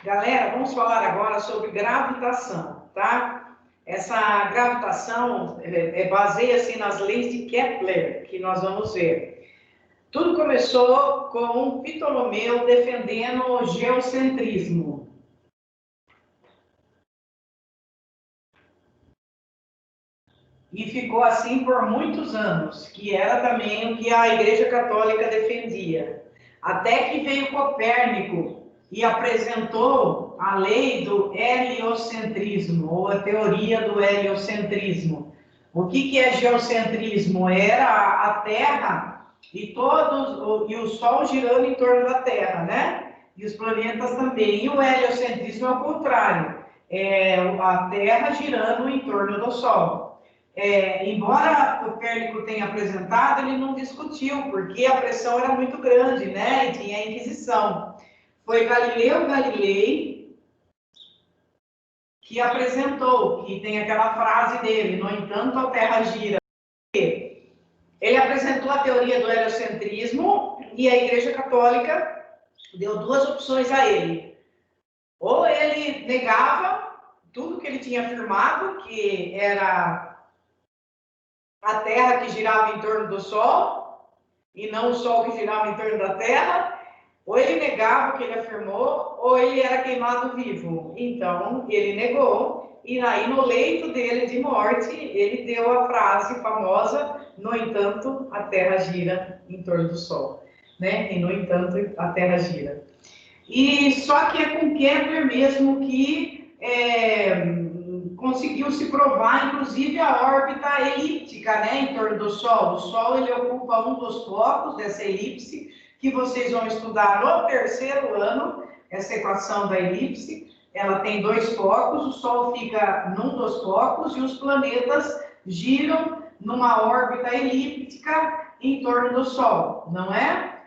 Galera, vamos falar agora sobre gravitação, tá? Essa gravitação baseia-se nas leis de Kepler, que nós vamos ver. Tudo começou com Ptolomeu defendendo o geocentrismo. E ficou assim por muitos anos, que era também o que a Igreja Católica defendia. Até que veio Copérnico e apresentou a lei do heliocentrismo, ou a teoria do heliocentrismo. O que é geocentrismo? Era a Terra e o Sol girando em torno da Terra, né? E os planetas também. E o heliocentrismo é o contrário, é a Terra girando em torno do Sol. Embora o Copérnico tenha apresentado, ele não discutiu, porque a pressão era muito grande, né? E tinha a Inquisição. Foi Galileu Galilei que apresentou, que tem aquela frase dele, no entanto a Terra gira. Ele apresentou a teoria do heliocentrismo e a Igreja Católica deu duas opções a ele. Ou ele negava tudo que ele tinha afirmado, que era a Terra que girava em torno do Sol, e não o Sol que girava em torno da Terra, ou ele negava o que ele afirmou, ou ele era queimado vivo. Então, ele negou, e aí no leito dele de morte, ele deu a frase famosa, no entanto, a Terra gira em torno do Sol, né? E no entanto, a Terra gira. E só que é com Kepler mesmo que conseguiu se provar, inclusive, a órbita elíptica, né, em torno do Sol. O Sol, ele ocupa um dos focos dessa elipse, que vocês vão estudar no terceiro ano, essa equação da elipse. Ela tem dois focos, o Sol fica num dos focos e os planetas giram numa órbita elíptica em torno do Sol, não é?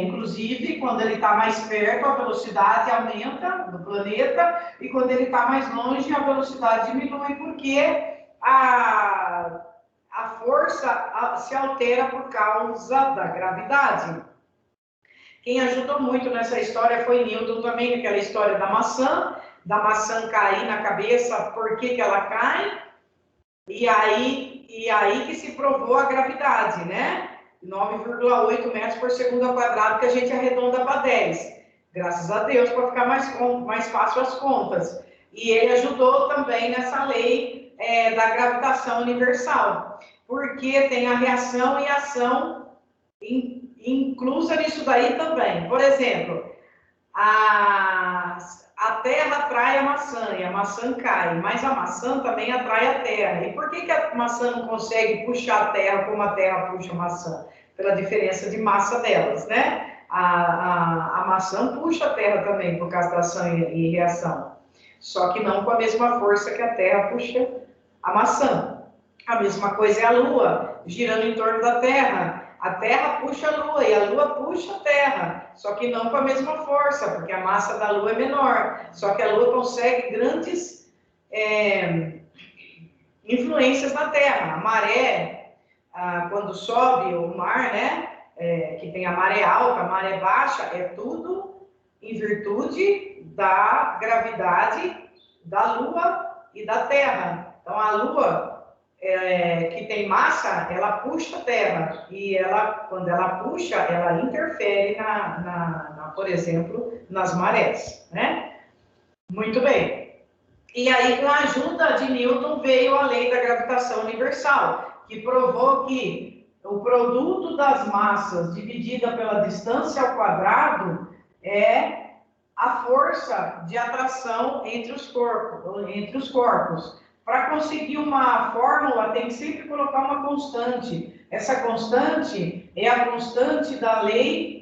Inclusive, quando ele está mais perto, a velocidade aumenta do planeta, e quando ele está mais longe, a velocidade diminui, porque a força se altera por causa da gravidade. Quem ajudou muito nessa história foi Newton também, aquela história da maçã cair na cabeça, por que ela cai, e aí que se provou a gravidade, né? 9,8 metros por segundo ao quadrado, que a gente arredonda para 10. Graças a Deus, para ficar mais fácil as contas. E ele ajudou também nessa lei da gravitação universal, porque tem a reação e a ação inclusa nisso daí também. Por exemplo, a Terra atrai a maçã e a maçã cai, mas a maçã também atrai a Terra. E por que a maçã não consegue puxar a Terra como a Terra puxa a maçã? Pela diferença de massa delas, né? A maçã puxa a Terra também por causa da ação e reação, só que não com a mesma força que a Terra puxa a maçã. A mesma coisa é a Lua, girando em torno da Terra. A Terra puxa a Lua e a Lua puxa a Terra, só que não com a mesma força, porque a massa da Lua é menor. Só que a Lua consegue grandes influências na Terra. A maré, quando sobe o mar, né, que tem a maré alta, a maré baixa, é tudo em virtude da gravidade da Lua e da Terra. Então, a Lua, que tem massa, ela puxa a Terra, e quando ela puxa, ela interfere por exemplo, nas marés, né? Muito bem. E aí, com a ajuda de Newton, veio a lei da gravitação universal, que provou que o produto das massas dividida pela distância ao quadrado é a força de atração entre os corpos. Para conseguir uma fórmula, tem que sempre colocar uma constante. Essa constante é a constante da lei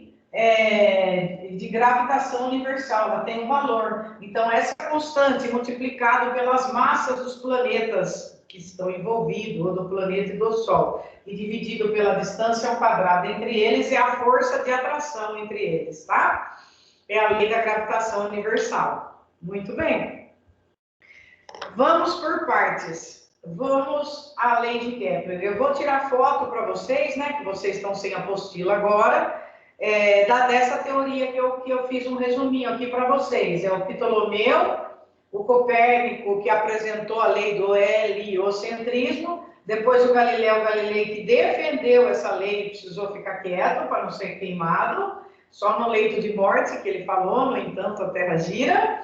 de gravitação universal, ela tem um valor. Então, essa constante multiplicado pelas massas dos planetas que estão envolvidos, ou do planeta e do Sol, e dividido pela distância ao quadrado entre eles, é a força de atração entre eles, tá? É a lei da gravitação universal. Muito bem. Vamos por partes. Vamos à lei de Kepler. Eu vou tirar foto para vocês, né? Que vocês estão sem apostila agora. dessa teoria que eu fiz um resuminho aqui para vocês. É o Ptolomeu, o Copérnico, que apresentou a lei do heliocentrismo, depois o Galileu Galilei, que defendeu essa lei e precisou ficar quieto para não ser queimado, só no leito de morte que ele falou, no entanto a Terra gira.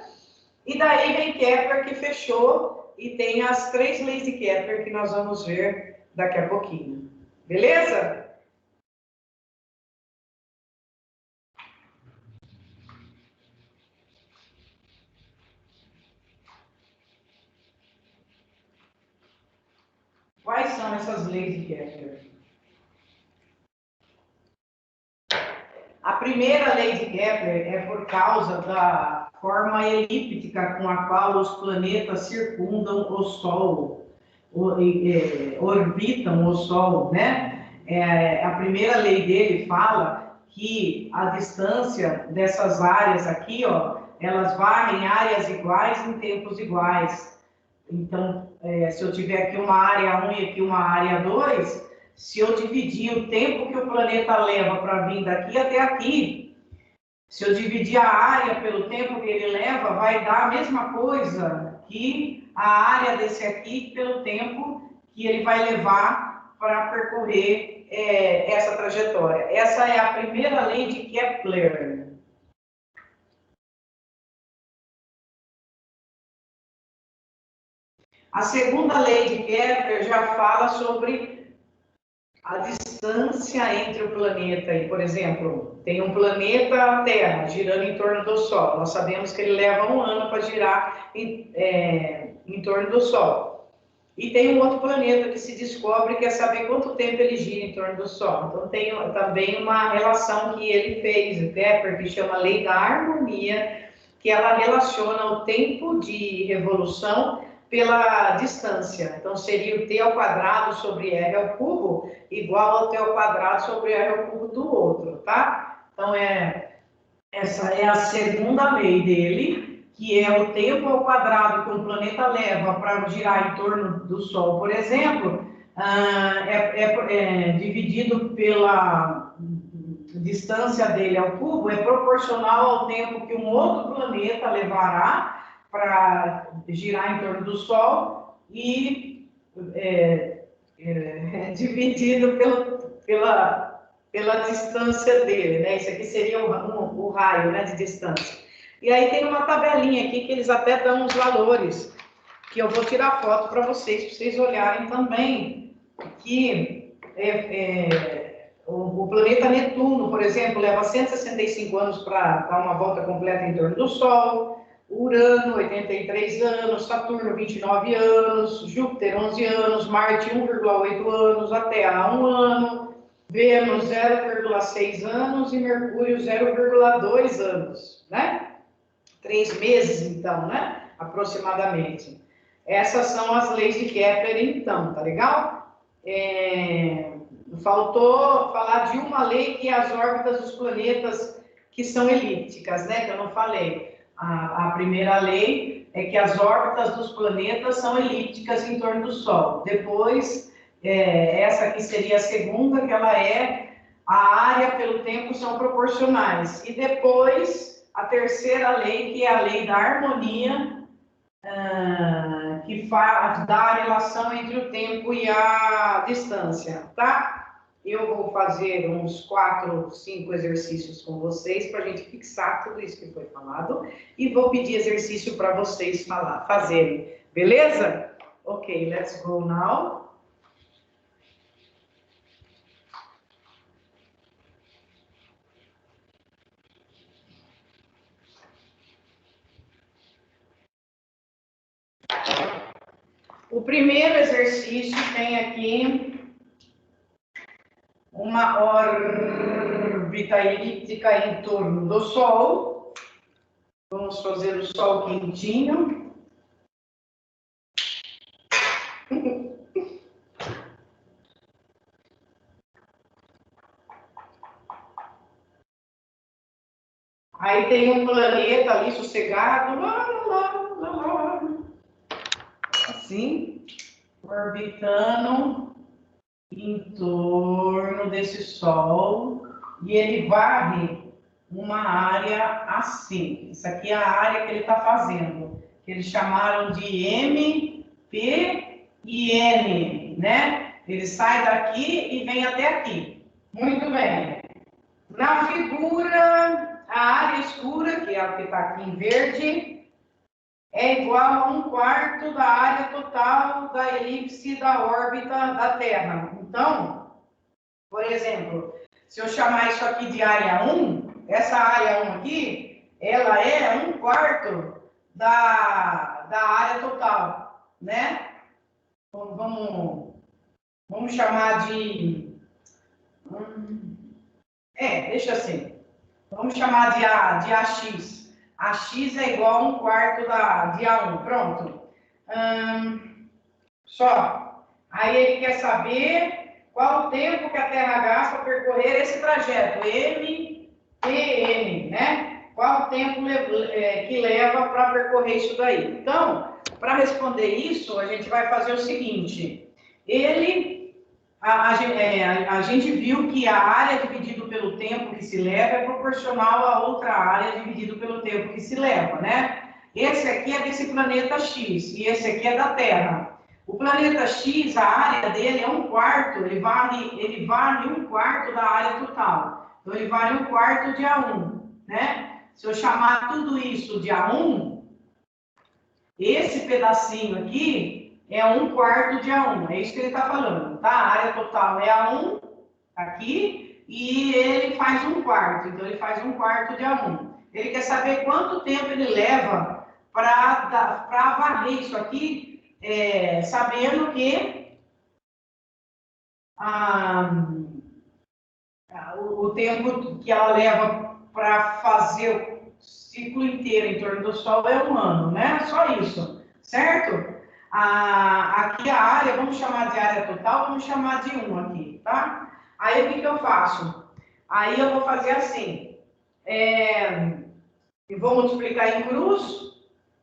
E daí vem Kepler, que fechou, e tem as 3 leis de Kepler que nós vamos ver daqui a pouquinho. Beleza? Quais são essas leis de Kepler? A primeira lei de Kepler é por causa da forma elíptica com a qual os planetas circundam o Sol, orbitam o Sol, né? A primeira lei dele fala que a distância dessas áreas aqui, ó, elas varrem áreas iguais em tempos iguais. Então, se eu tiver aqui uma área 1 e aqui uma área 2, se eu dividir o tempo que o planeta leva para vir daqui até aqui, se eu dividir a área pelo tempo que ele leva, vai dar a mesma coisa que a área desse aqui pelo tempo que ele vai levar para percorrer essa trajetória. Essa é a primeira lei de Kepler. A segunda lei de Kepler já fala sobre a distância entre o planeta e, por exemplo, tem um planeta Terra girando em torno do Sol. Nós sabemos que ele leva 1 ano para girar em torno do Sol. E tem um outro planeta que se descobre, quer saber quanto tempo ele gira em torno do Sol. Então tem também uma relação que ele fez, o Kepler, que chama Lei da Harmonia, que ela relaciona o tempo de revolução pela distância. Então, seria o t ao quadrado sobre r ao cubo igual ao t ao quadrado sobre r ao cubo do outro, tá? Então, essa é a segunda lei dele, que é o tempo ao quadrado que um planeta leva para girar em torno do Sol, por exemplo, dividido pela distância dele ao cubo, é proporcional ao tempo que um outro planeta levará para girar em torno do Sol e dividido pela distância dele, né? Isso aqui seria o raio, né, de distância. E aí tem uma tabelinha aqui que eles até dão os valores, que eu vou tirar foto para vocês olharem também, que o planeta Netuno, por exemplo, leva 165 anos para dar uma volta completa em torno do Sol, Urano, 83 anos, Saturno, 29 anos, Júpiter, 11 anos, Marte, 1,8 anos, a Terra, 1 ano, Vênus, 0,6 anos e Mercúrio, 0,2 anos, né? 3 meses, então, né? Aproximadamente. Essas são as leis de Kepler, então, tá legal? Faltou falar de uma lei que é as órbitas dos planetas que são elípticas, né? Que eu não falei. A primeira lei é que as órbitas dos planetas são elípticas em torno do Sol. Depois, essa aqui seria a segunda, que ela a área pelo tempo são proporcionais. E depois, a terceira lei, que é a lei da harmonia, que dá a relação entre o tempo e a distância, tá? Eu vou fazer uns 4, 5 exercícios com vocês para a gente fixar tudo isso que foi falado e vou pedir exercício para vocês fazerem, beleza? Ok, let's go now. O primeiro exercício tem aqui uma órbita elíptica em torno do Sol. Vamos fazer o Sol quentinho. Aí tem um planeta ali sossegado, assim, orbitando em torno desse Sol, e ele varre uma área assim. Isso aqui é a área que ele está fazendo, que eles chamaram de M, P e N, né? Ele sai daqui e vem até aqui. Muito bem. Na figura, a área escura, que é o que está aqui em verde, é igual a 1/4 da área total da elipse da órbita da Terra. Então, por exemplo, se eu chamar isso aqui de área 1, essa área 1 aqui, ela é 1/4 da área total, né? Vamos chamar de... deixa assim. Vamos chamar de AX. AX é igual a 1/4 de A1. Pronto. Só. Aí ele quer saber qual o tempo que a Terra gasta para percorrer esse trajeto. MTN, né? Qual o tempo que leva para percorrer isso daí. Então, para responder isso, a gente vai fazer o seguinte. A gente viu que a área dividido pelo tempo que se leva é proporcional a outra área dividido pelo tempo que se leva, né? Esse aqui é desse planeta X e esse aqui é da Terra. O planeta X, a área dele é 1/4, ele varre 1/4 da área total. Então, ele varre 1/4 de A1, né? Se eu chamar tudo isso de A1, esse pedacinho aqui é 1/4 de A1, é isso que ele está falando, tá? A área total é A1, aqui, e ele faz 1/4, então ele faz 1/4 de A1. Ele quer saber quanto tempo ele leva para varrer isso aqui, sabendo que o tempo que ela leva para fazer o ciclo inteiro em torno do Sol é 1 ano, né? Só isso, certo? Aqui a área, vamos chamar de área total, vamos chamar de 1 aqui, tá? Aí o que eu faço? Aí eu vou fazer assim, eu vou multiplicar em cruz,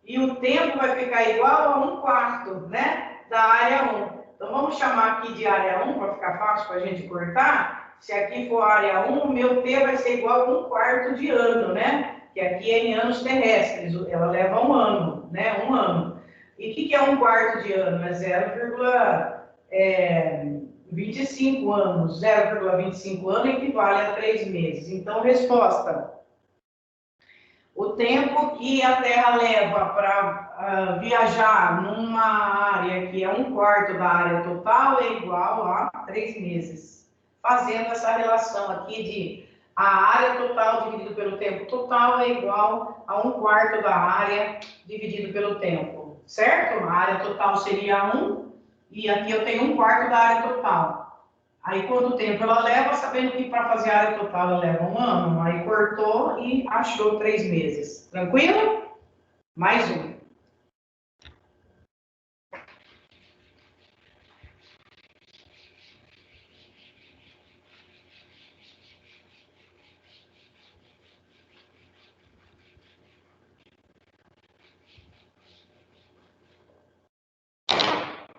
e o tempo vai ficar igual a 1/4, né? Da área 1. Então vamos chamar aqui de área 1, para ficar fácil para a gente cortar. Se aqui for área 1, o meu T vai ser igual a 1/4 de ano, né? Que aqui é em anos terrestres, ela leva 1 ano, né? 1 ano. E o que é 1/4 de ano? É 0,25 anos. 0,25 anos equivale a 3 meses. Então, resposta. O tempo que a Terra leva para viajar numa área que é 1/4 da área total é igual a 3 meses. Fazendo essa relação aqui de a área total dividido pelo tempo total é igual a 1/4 da área dividido pelo tempo, certo? A área total seria 1 e aqui eu tenho 1/4 da área total. Aí, quanto tempo ela leva, sabendo que para fazer a área total ela leva 1 ano. Aí, cortou e achou 3 meses. Tranquilo? Mais um.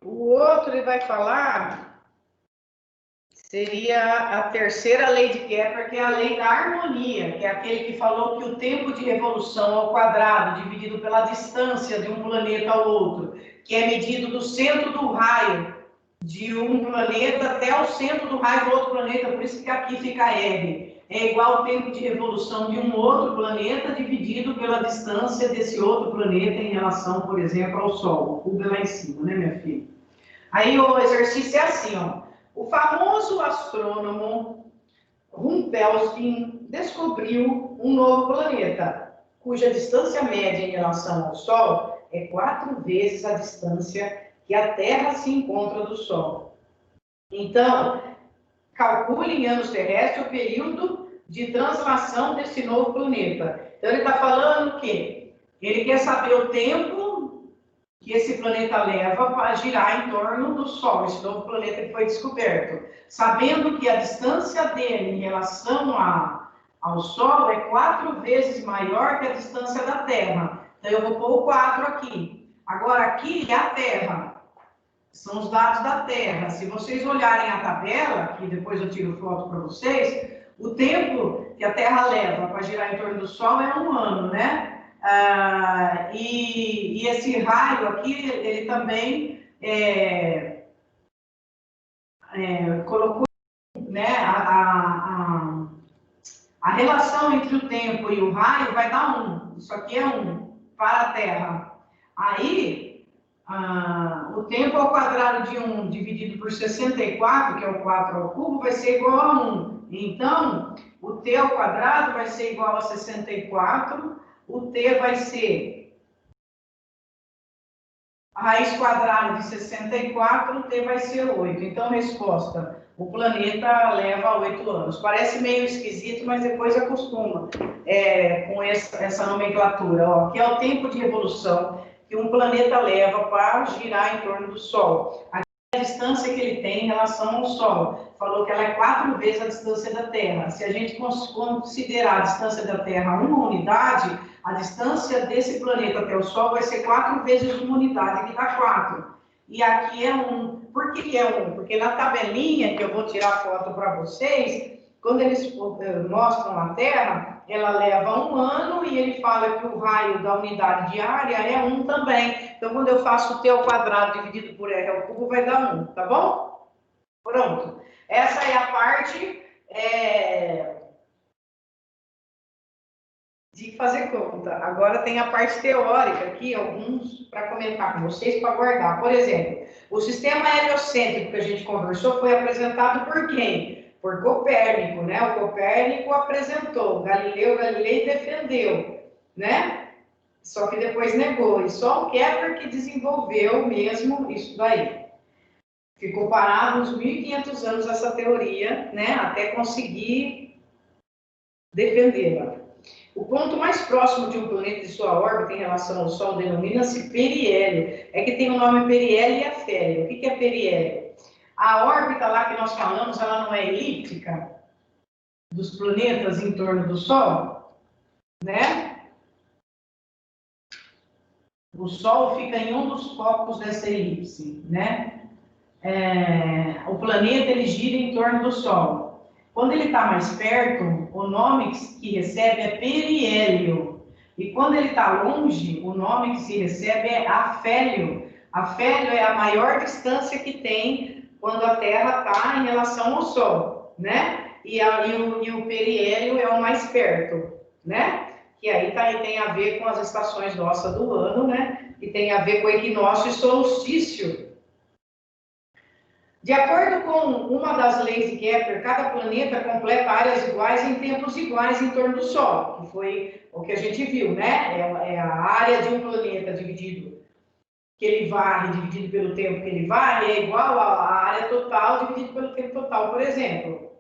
O outro ele vai falar... seria a terceira lei de Kepler, que é a lei da harmonia, que é aquele que falou que o tempo de revolução ao quadrado, dividido pela distância de um planeta ao outro, que é medido do centro do raio de um planeta até o centro do raio do outro planeta, por isso que aqui fica R, é igual ao tempo de revolução de um outro planeta dividido pela distância desse outro planeta em relação, por exemplo, ao Sol. O cubo é lá em cima, né, minha filha? Aí o exercício é assim, ó. O famoso astrônomo Rumpelstiltskin descobriu um novo planeta, cuja distância média em relação ao Sol é 4 vezes a distância que a Terra se encontra do Sol. Então, calcule em anos terrestres o período de translação desse novo planeta. Então, ele está falando o quê? Ele quer saber o tempo que esse planeta leva para girar em torno do Sol, esse novo planeta que foi descoberto. Sabendo que a distância dele em relação ao Sol é 4 vezes maior que a distância da Terra. Então, eu vou pôr o 4 aqui. Agora, aqui é a Terra. São os dados da Terra. Se vocês olharem a tabela, que depois eu tiro foto para vocês, O tempo que a Terra leva para girar em torno do Sol é 1 ano, né? E esse raio aqui, ele também colocou, né, a relação entre o tempo e o raio vai dar 1. Isso aqui é 1 para a Terra. Aí, o tempo ao quadrado de 1 dividido por 64, que é o 4 ao cubo, vai ser igual a 1. Então, o t ao quadrado vai ser igual a 64, o t vai ser a raiz quadrada de 64, o t vai ser 8. Então, resposta, o planeta leva 8 anos. Parece meio esquisito, mas depois acostuma com essa nomenclatura. Ó, que é o tempo de revolução que um planeta leva para girar em torno do Sol. Aqui é a distância que ele tem em relação ao Sol. Falou que ela é 4 vezes a distância da Terra. Se a gente considerar a distância da Terra uma unidade, a distância desse planeta até o Sol vai ser 4 vezes uma unidade, que dá 4. E aqui é 1. Por que é 1? Porque na tabelinha, que eu vou tirar foto para vocês, quando eles mostram a Terra, ela leva 1 ano e ele fala que o raio da unidade de área é 1 também. Então, quando eu faço t ao quadrado dividido por r ao cubo, vai dar 1, tá bom? Pronto. Essa é a parte de fazer conta. Agora tem a parte teórica aqui, alguns para comentar com vocês, para guardar. Por exemplo, o sistema heliocêntrico que a gente conversou foi apresentado por quem? Por Copérnico, né? O Copérnico apresentou, Galilei defendeu, né? Só que depois negou. E só o Kepler que desenvolveu mesmo isso daí. Ficou parado uns 1.500 anos essa teoria, né? Até conseguir defendê-la. O ponto mais próximo de um planeta e sua órbita em relação ao Sol denomina-se periélio. É que tem o nome periélio e afélio. O que é periélio? A órbita lá que nós falamos, ela não é elíptica dos planetas em torno do Sol, né? O Sol fica em um dos focos dessa elipse, né? O planeta, ele gira em torno do Sol. Quando ele está mais perto, o nome que recebe é periélio. E quando ele está longe, o nome que se recebe é afélio. Afélio é a maior distância que tem quando a Terra está em relação ao Sol, né? E o periélio é o mais perto, né? Que aí tem a ver com as estações nossas do ano, né? E tem a ver com equinócio e solstício. De acordo com uma das leis de Kepler, cada planeta completa áreas iguais em tempos iguais em torno do Sol, que foi o que a gente viu, né? É a área de um planeta dividido, que ele varre, dividido pelo tempo que ele varre, é igual à área total dividido pelo tempo total, por exemplo.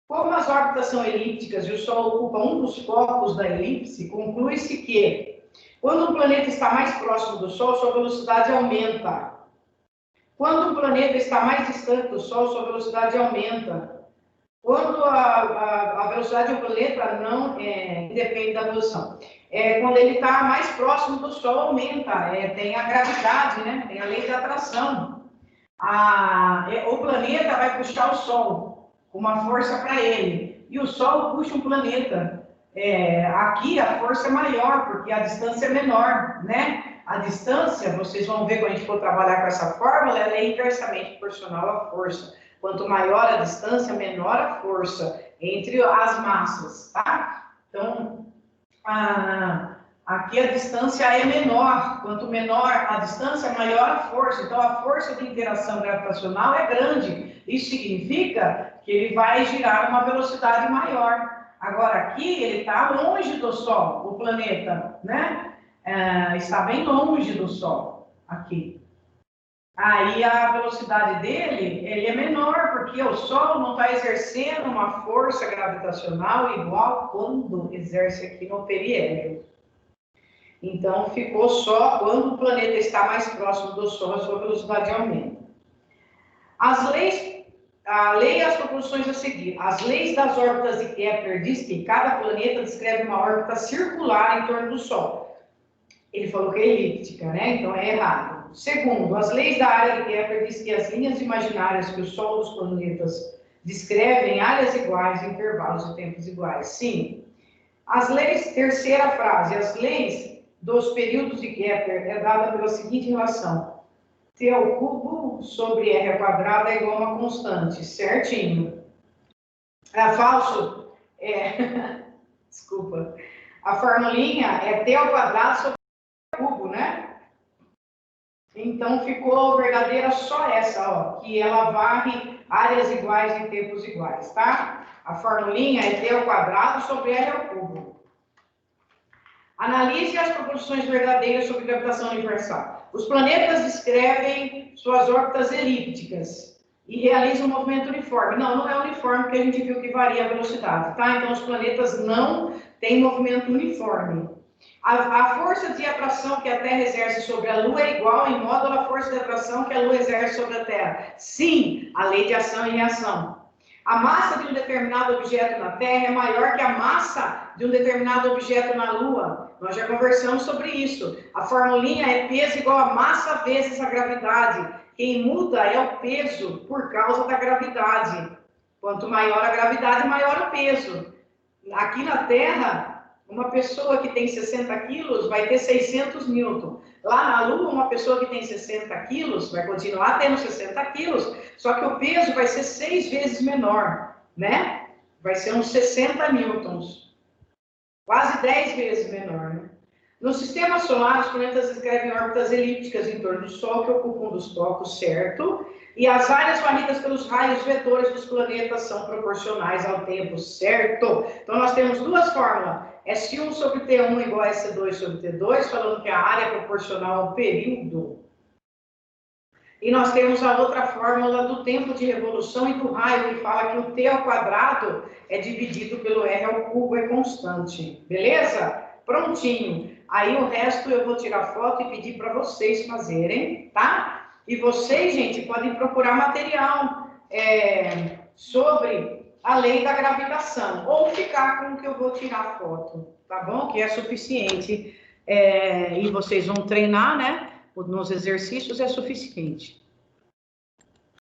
Como as órbitas são elípticas e o Sol ocupa um dos focos da elipse, conclui-se que, quando um planeta está mais próximo do Sol, sua velocidade aumenta. Quando um planeta está mais distante do Sol, sua velocidade aumenta. Quando a velocidade de um planeta não depende da posição. Quando ele está mais próximo do Sol, aumenta. Tem a gravidade, né? Tem a lei da atração. O planeta vai puxar o Sol com uma força para ele. E o Sol puxa um planeta. Aqui a força é maior, porque a distância é menor, né? A distância, vocês vão ver quando a gente for trabalhar com essa fórmula, ela é inversamente proporcional à força. Quanto maior a distância, menor a força entre as massas, tá? Então, aqui a distância é menor. Quanto menor a distância, maior a força. Então, a força de interação gravitacional é grande. Isso significa que ele vai girar uma velocidade maior. Agora, aqui, ele está longe do Sol, o planeta, né? Está bem longe do Sol, aqui. Aí a velocidade dele, ele é menor, porque o Sol não está exercendo uma força gravitacional igual quando exerce aqui no periélio. Então, ficou só quando o planeta está mais próximo do Sol, a sua velocidade aumenta. A lei e as proporções a seguir. As leis das órbitas de Kepler diz que cada planeta descreve uma órbita circular em torno do Sol. Ele falou que é elíptica, né? Então é errado. Segundo, as leis da área de Kepler diz que as linhas imaginárias que o Sol e os planetas descrevem áreas iguais, intervalos de tempos iguais. Sim. As leis, terceira frase, as leis dos períodos de Kepler é dada pela seguinte relação. T ao cubo sobre R ao quadrado é igual a uma constante, certinho. Falso, desculpa. A formulinha é T ao quadrado sobre R ao cubo, né? Então, ficou verdadeira só essa, ó, que ela varre áreas iguais em tempos iguais, tá? A formulinha é T ao quadrado sobre R ao cubo. Analise as proposições verdadeiras sobre gravitação universal. Os planetas descrevem suas órbitas elípticas e realizam um movimento uniforme. Não, não é uniforme, porque a gente viu que varia a velocidade, tá? Então, os planetas não têm movimento uniforme. A força de atração que a Terra exerce sobre a Lua é igual em módulo à força de atração que a Lua exerce sobre a Terra. Sim, a lei de ação e reação. A massa de um determinado objeto na Terra é maior que a massa de um determinado objeto na Lua. Nós já conversamos sobre isso. A formulinha é peso igual a massa vezes a gravidade. Quem muda é o peso por causa da gravidade. Quanto maior a gravidade, maior o peso. Aqui na Terra, uma pessoa que tem 60 quilos vai ter 600 newton. Lá na Lua, uma pessoa que tem 60 quilos vai continuar tendo 60 quilos, só que o peso vai ser 6 vezes menor, né? Vai ser uns 60 newtons. Quase 10 vezes menor, né? No sistema solar, os planetas descrevem órbitas elípticas em torno do Sol, que ocupam um dos focos, certo? E as áreas varridas pelos raios vetores dos planetas são proporcionais ao tempo, certo? Então, nós temos duas fórmulas. S1 sobre T1 igual a S2 sobre T2, falando que a área é proporcional ao período. E nós temos a outra fórmula do tempo de revolução e do raio, que fala que o T ao quadrado é dividido pelo R ao cubo, é constante. Beleza? Prontinho. Aí o resto eu vou tirar foto e pedir para vocês fazerem, tá? E vocês, gente, podem procurar material sobre a lei da gravitação, ou ficar com o que eu vou tirar foto, tá bom? Que é suficiente. E vocês vão treinar, né? Nos exercícios é suficiente.